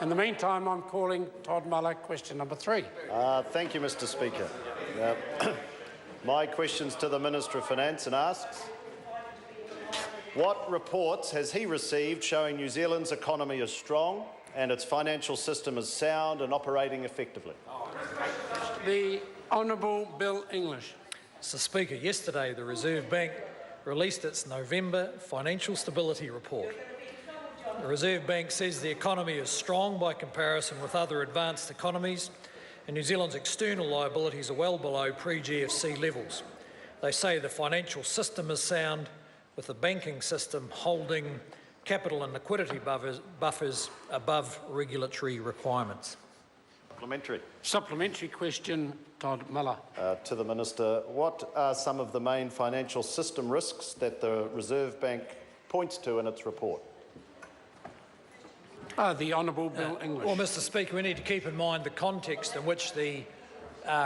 In the meantime, I'm calling Todd Muller, question number 3. Thank you, Mr Speaker. My question's to the Minister of Finance and asks, what reports has he received showing New Zealand's economy is strong and its financial system is sound and operating effectively? The Honourable Bill English. Mr Speaker, yesterday the Reserve Bank released its November Financial Stability Report. The Reserve Bank says the economy is strong by comparison with other advanced economies, and New Zealand's external liabilities are well below pre-GFC levels. They say the financial system is sound, with the banking system holding capital and liquidity buffers above regulatory requirements. Supplementary question, Todd Muller. To the Minister, what are some of the main financial system risks that the Reserve Bank points to in its report? The Honourable Bill English. Well, Mr Speaker, we need to keep in mind the context in which the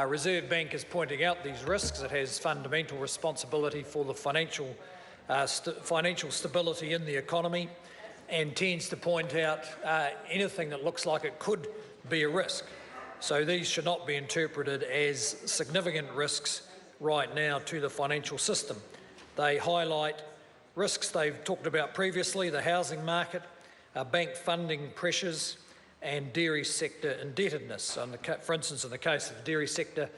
Reserve Bank is pointing out these risks. It has fundamental responsibility for the financial stability in the economy and tends to point out anything that looks like it could be a risk. So these should not be interpreted as significant risks right now to the financial system. They highlight risks they've talked about previously: the housing market, bank funding pressures and dairy sector indebtedness. For instance, in the case of the dairy sector,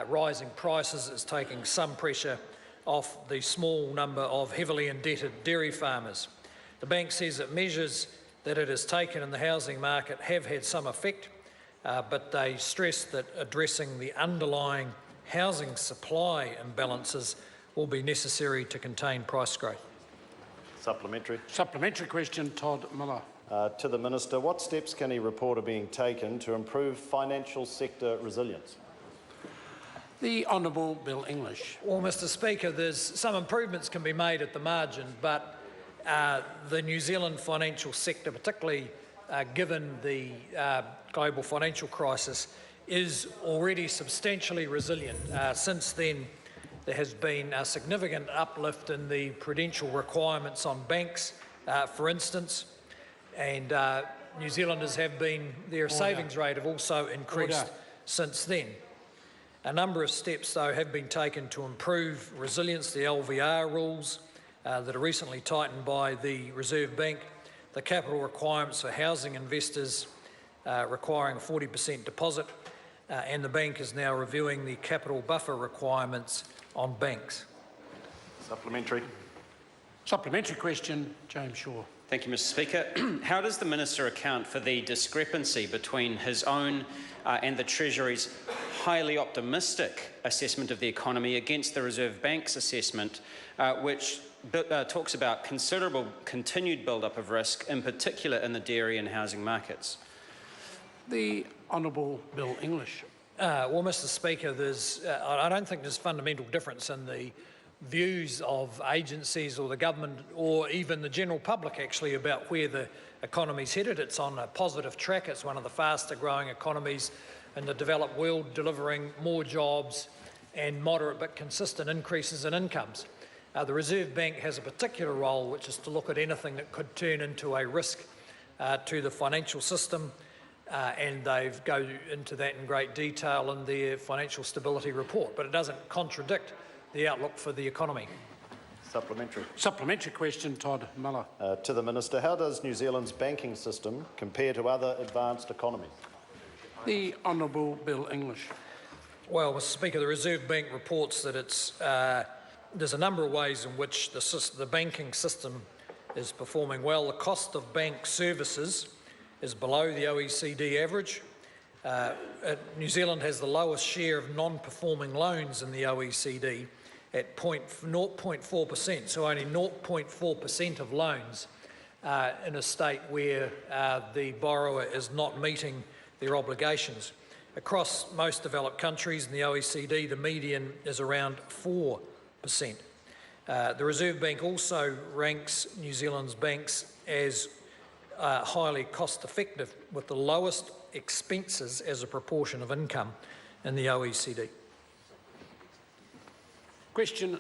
rising prices is taking some pressure off the small number of heavily indebted dairy farmers. The bank says that measures that it has taken in the housing market have had some effect, but they stress that addressing the underlying housing supply imbalances will be necessary to contain price growth. Supplementary. Supplementary question, Todd Muller. To the Minister, what steps can he report are being taken to improve financial sector resilience? The Honourable Bill English. Well, Mr Speaker, there's some improvements can be made at the margin, but the New Zealand financial sector, particularly given the global financial crisis, is already substantially resilient. Since then, there has been a significant uplift in the prudential requirements on banks, for instance, and New Zealanders have been, their savings rate have also increased since then. A number of steps, though, have been taken to improve resilience. The LVR rules that are recently tightened by the Reserve Bank, the capital requirements for housing investors requiring a 40% deposit, and the bank is now reviewing the capital buffer requirements on banks. Supplementary. Supplementary question, James Shaw. Thank you, Mr Speaker. How does the Minister account for the discrepancy between his own and the Treasury's highly optimistic assessment of the economy against the Reserve Bank's assessment, which talks about considerable continued build-up of risk, in particular in the dairy and housing markets? The Honourable Bill English. Well, Mr Speaker, I don't think there's fundamental difference in the views of agencies or the government or even the general public, actually, about where the economy's headed. It's on a positive track. It's one of the faster growing economies in the developed world, delivering more jobs and moderate but consistent increases in incomes. The Reserve Bank has a particular role, which is to look at anything that could turn into a risk to the financial system, and they go into that in great detail in their financial stability report, but it doesn't contradict the outlook for the economy. Supplementary. Supplementary question, Todd Muller. To the Minister, how does New Zealand's banking system compare to other advanced economies? The Honourable Bill English. Well, Mr Speaker, the Reserve Bank reports that there's a number of ways in which the banking system is performing well. The cost of bank services is below the OECD average. New Zealand has the lowest share of non-performing loans in the OECD at 0.4%, so only 0.4% of loans in a state where the borrower is not meeting their obligations. Across most developed countries in the OECD, the median is around 4%. The Reserve Bank also ranks New Zealand's banks as highly cost-effective, with the lowest expenses as a proportion of income in the OECD. Question